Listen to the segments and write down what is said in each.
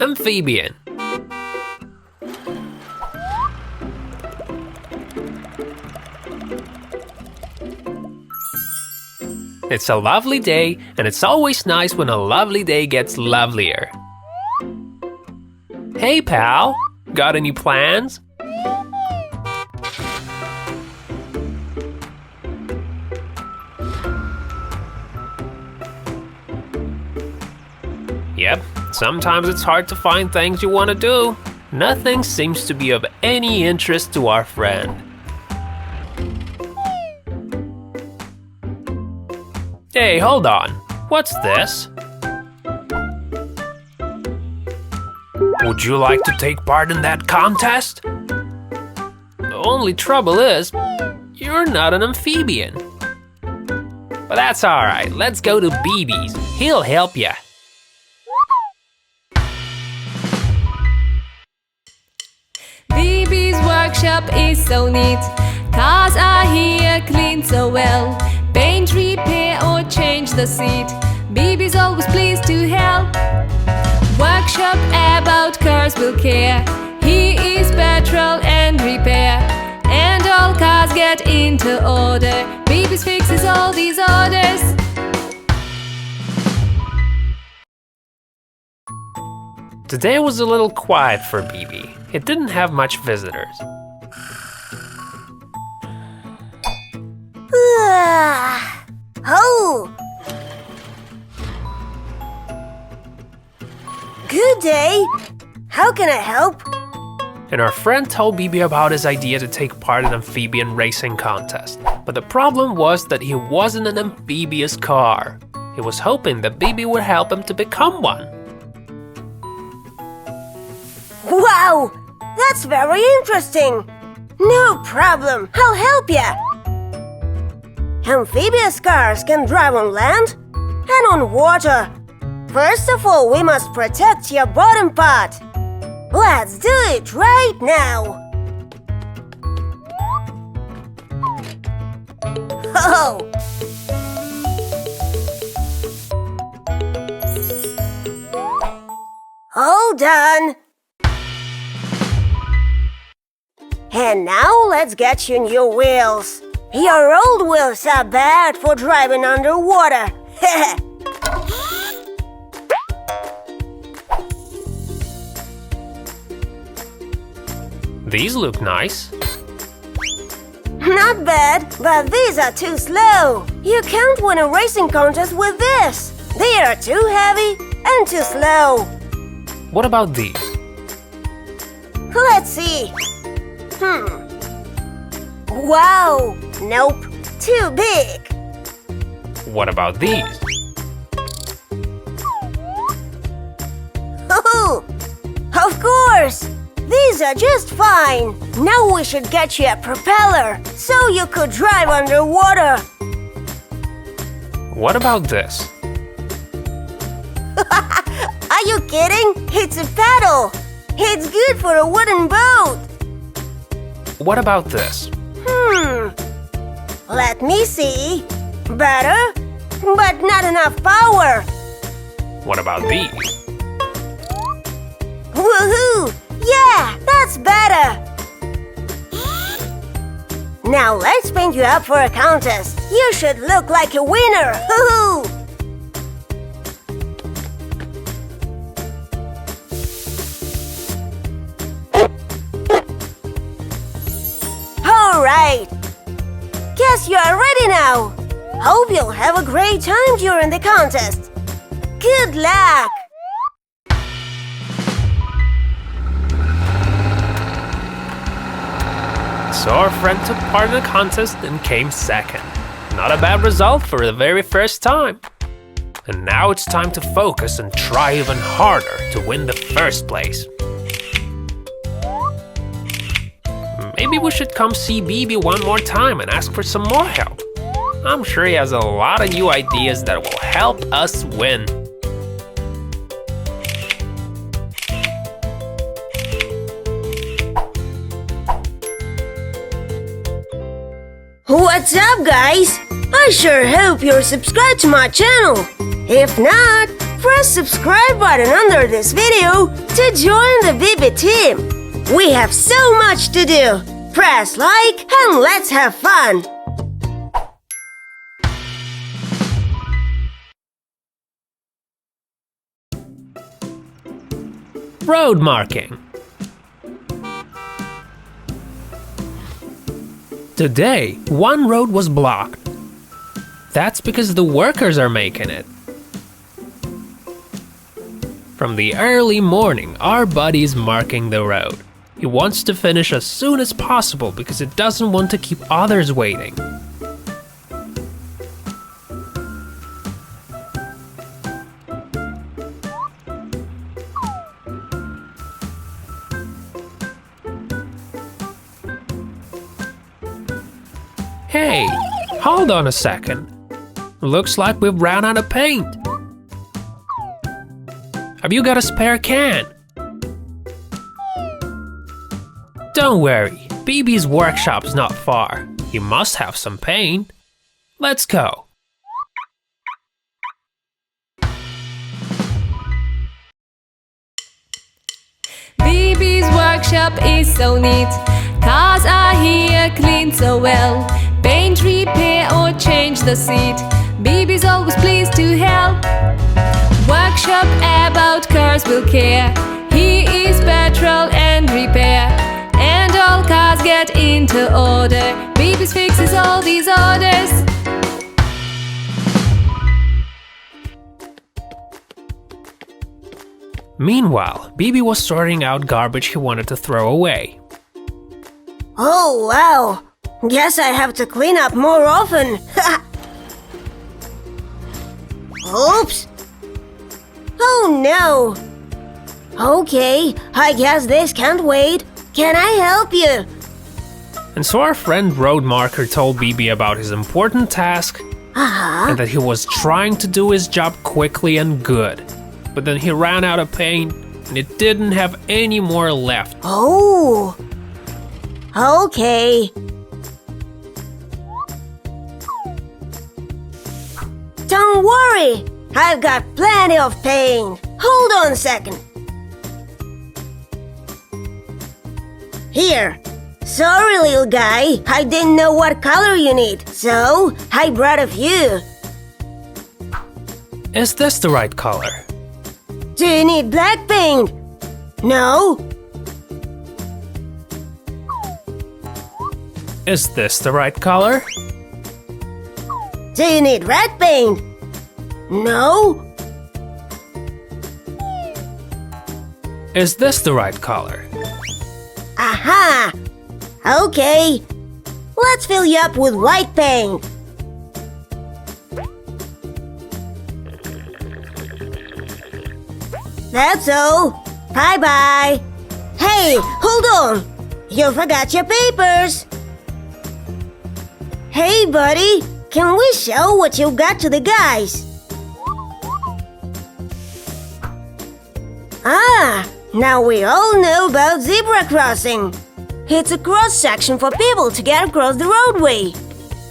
Amphibian. It's a lovely day, and it's always nice when a lovely day gets lovelier. Hey pal, got any plans? Yep, sometimes it's hard to find things you want to do. Nothing seems to be of any interest to our friend. Hey, hold on. What's this? Would you like to take part in that contest? The only trouble is, you're not an amphibian. But that's alright, let's go to BiBi's. He'll help ya. BiBi's workshop is so neat. Cars are here cleaned so well. Paint, repair or change the seat. BiBi's always pleased to help. Workshop about cars will care. He is petrol and repair. And all cars get into order. BiBi's fixes all these orders. Today was a little quiet for BiBi. It didn't have much visitors. Oh! Good day! How can I help? And our friend told BiBi about his idea to take part in an amphibian racing contest. But the problem was that he wasn't an amphibious car. He was hoping that BiBi would help him to become one. Wow! That's very interesting! No problem, I'll help ya! Amphibious cars can drive on land and on water. First of all, we must protect your bottom part. Let's do it right now! Oh! All done! And now let's get you new wheels. Your old wheels are bad for driving underwater. These look nice. Not bad, but these are too slow. You can't win a racing contest with this. They are too heavy and too slow. What about these? Let's see. Wow! Nope, too big. What about these? Oh, of course! These are just fine. Now we should get you a propeller so you could drive underwater. What about this? Are you kidding? It's a paddle. It's good for a wooden boat. What about this? Let me see. Better, but not enough power. What about these? Woohoo! Yeah, that's better. Now let's paint you up for a contest. You should look like a winner. Woohoo! All right. Guess you are ready now. Hope you'll have a great time during the contest. Good luck! So our friend took part in the contest and came second. Not a bad result for the very first time. And now it's time to focus and try even harder to win the first place. Maybe we should come see BiBi one more time and ask for some more help. I'm sure he has a lot of new ideas that will help us win. What's up, guys? I sure hope you're subscribed to my channel. If not, press subscribe button under this video to join the BiBi team. We have so much to do. Press like and let's have fun. Road marking. Today, one road was blocked. That's because the workers are making it. From the early morning, our buddy's marking the road. He wants to finish as soon as possible because he doesn't want to keep others waiting. Hey, hold on a second. Looks like we've run out of paint. Have you got a spare can? Don't worry, BiBi's workshop's not far. He must have some paint. Let's go. BiBi's workshop is so neat. Cars are here cleaned so well. Paint, repair or change the seat. BiBi's always pleased to help. Workshop about cars will care. He is petrol and repair. And all cars get into order. BiBi's fixes all these orders. Meanwhile, BiBi was sorting out garbage he wanted to throw away. Oh wow! Guess I have to clean up more often. Oops! Oh no! Okay, I guess this can't wait. Can I help you? And so our friend Road Marker told BiBi about his important task and that he was trying to do his job quickly and good. But then he ran out of paint and it didn't have any more left. Oh! Okay. Don't worry, I've got plenty of paint. Hold on a second. Here. Sorry, little guy, I didn't know what color you need, so I brought a few. Is this the right color? Do you need black paint? No? Is this the right color? Do you need red paint? No? Is this the right color? Aha! Okay, let's fill you up with white paint. That's all. Bye-bye. Hey, hold on. You forgot your papers. Hey, buddy, can we show what you got to the guys? Ah, now we all know about zebra crossing. It's a cross-section for people to get across the roadway.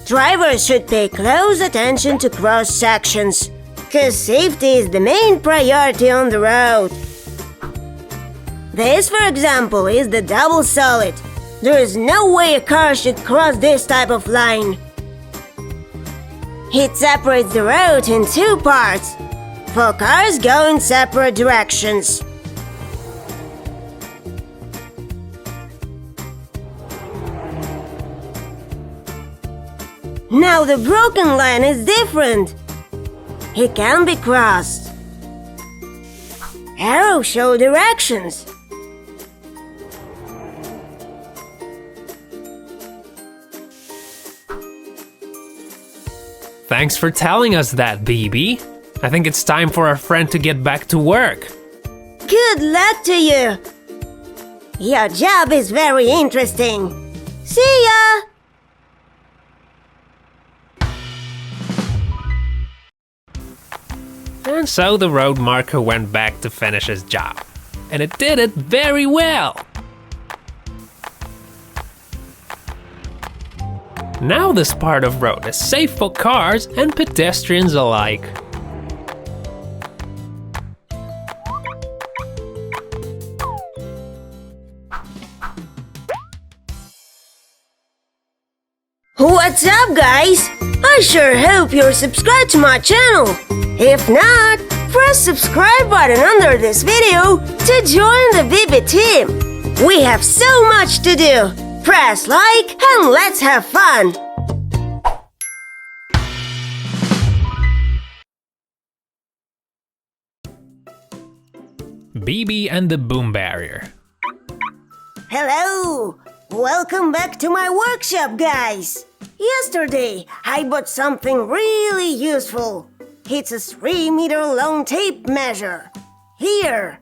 Drivers should pay close attention to cross-sections, because safety is the main priority on the road. This, for example, is the double solid. There is no way a car should cross this type of line. It separates the road in two parts, for cars go in separate directions. Now the broken line is different. It can be crossed. Arrows show directions. Thanks for telling us that, BiBi. I think it's time for our friend to get back to work. Good luck to you. Your job is very interesting. See ya! And so the road marker went back to finish his job. And it did it very well. Now this part of road is safe for cars and pedestrians alike. What's up, guys? I sure hope you're subscribed to my channel. If not, press subscribe button under this video to join the BiBi team. We have so much to do. Press like and let's have fun. BiBi and the boom barrier. Hello! Welcome back to my workshop, guys! Yesterday, I bought something really useful. It's a 3-meter-long tape measure. Here!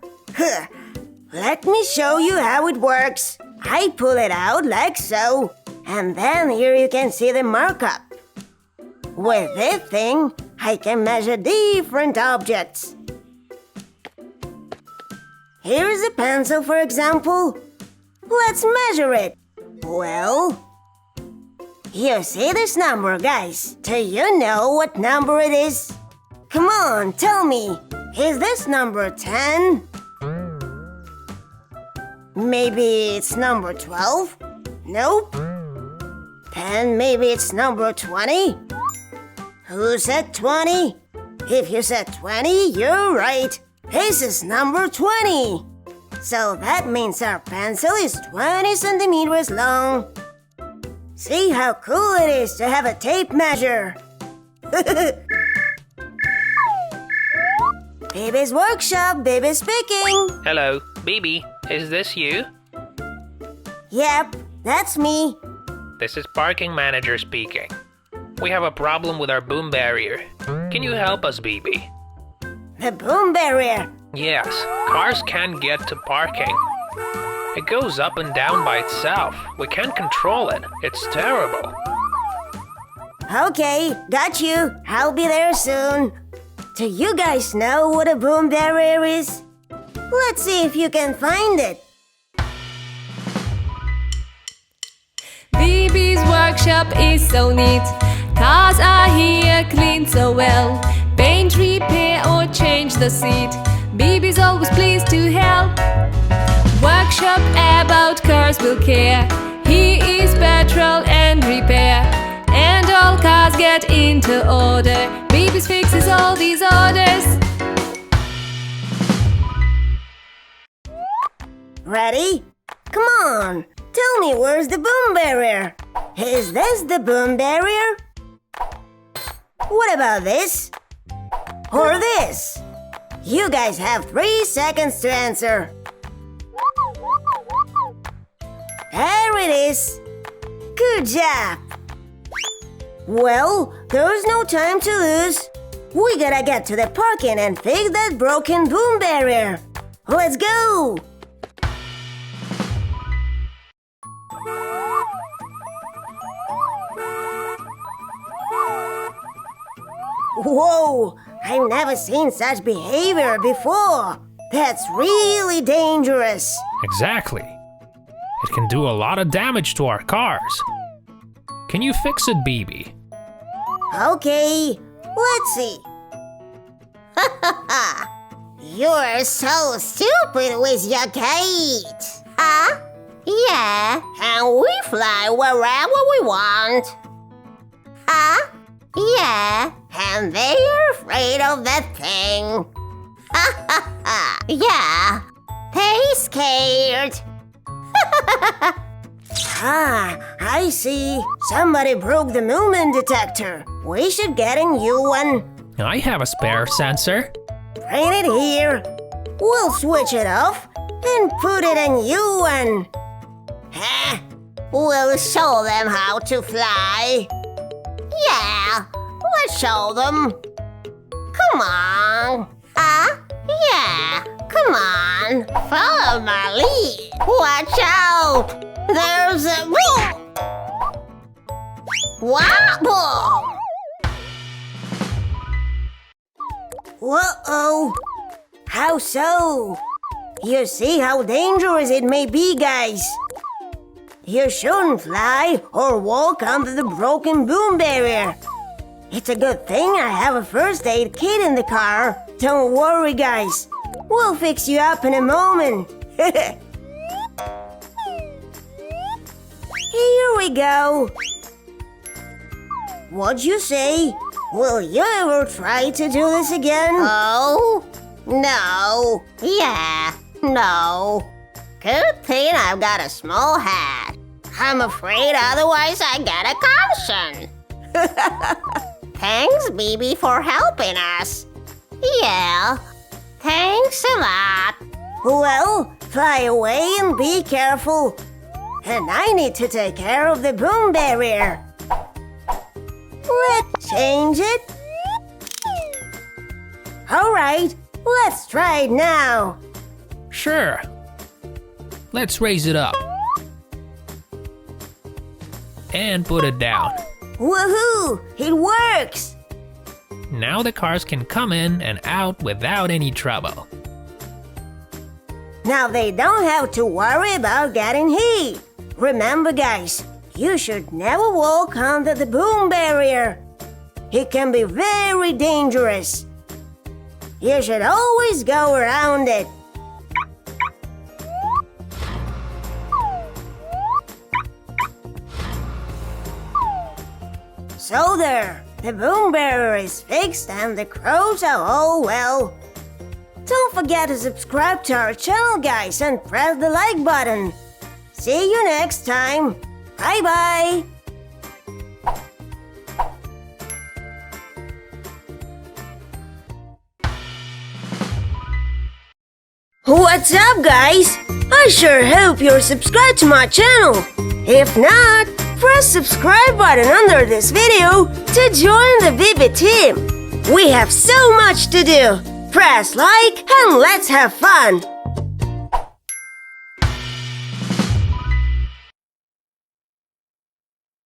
Let me show you how it works. I pull it out like so, and then here you can see the markup. With this thing, I can measure different objects. Here's a pencil, for example. Let's measure it. Well, you see this number, guys? Do you know what number it is? Come on, tell me. Is this number 10? Maybe it's number 12? Nope. Then maybe it's number 20? Who said 20? If you said 20, you're right. This is number 20. So that means our pencil is 20 centimeters long. See how cool it is to have a tape measure. BiBi's workshop, BiBi speaking. Hello, BiBi. Is this you? Yep, that's me. This is parking manager speaking. We have a problem with our boom barrier. Can you help us, BiBi? The boom barrier. Yes, cars can't get to parking. It goes up and down by itself. We can't control it. It's terrible. Okay, got you. I'll be there soon. Do you guys know what a boom barrier is? Let's see if you can find it. BiBi's workshop is so neat. Cars are here cleaned so well. Paint, repair or change the seat. BiBi's always pleased to help. Workshop about cars will care. He is petrol and repair. And all cars get into order. BiBi's fixes all these orders. Ready? Come on, tell me where's the boom barrier? Is this the boom barrier? What about this? Or this? You guys have 3 seconds to answer. There it is. Good job. Well, there's no time to lose. We gotta get to the parking and fix that broken boom barrier. Let's go! Whoa! I've never seen such behavior before. That's really dangerous. Exactly. It can do a lot of damage to our cars. Can you fix it, BiBi? Okay, let's see. You're so stupid with your gate. Huh? Yeah, and we fly wherever we want. Huh? Yeah, and they're afraid of that thing. Yeah, they scared. I see. Somebody broke the movement detector. We should get a new one. I have a spare sensor. Bring it here. We'll switch it off and put it a new one. We'll show them how to fly. Yeah, let's show them. Come on. Yeah, come on. Follow my lead. Watch out. There's a... Wobble! Uh-oh. How so? You see how dangerous it may be, guys. You shouldn't fly or walk under the broken boom barrier. It's a good thing I have a first aid kit in the car. Don't worry, guys. We'll fix you up in a moment. Here we go. What'd you say? Will you ever try to do this again? Oh, no. Yeah, no. Good thing I've got a small hat. I'm afraid otherwise I get a caution. Thanks, BiBi, for helping us. Yeah, thanks a lot. Well, fly away and be careful. And I need to take care of the boom barrier. Let's change it. All right, let's try it now. Sure. Let's raise it up. And put it down. Woohoo! It works! Now the cars can come in and out without any trouble. Now they don't have to worry about getting heat. Remember, guys, you should never walk under the boom barrier. It can be very dangerous. You should always go around it. So there, the boom barrier is fixed and the crows are all well. Don't forget to subscribe to our channel, guys, and press the like button. See you next time. Bye-bye. What's up, guys? I sure hope you're subscribed to my channel. If not, press subscribe button under this video to join the BiBi team. We have so much to do. Press like and let's have fun.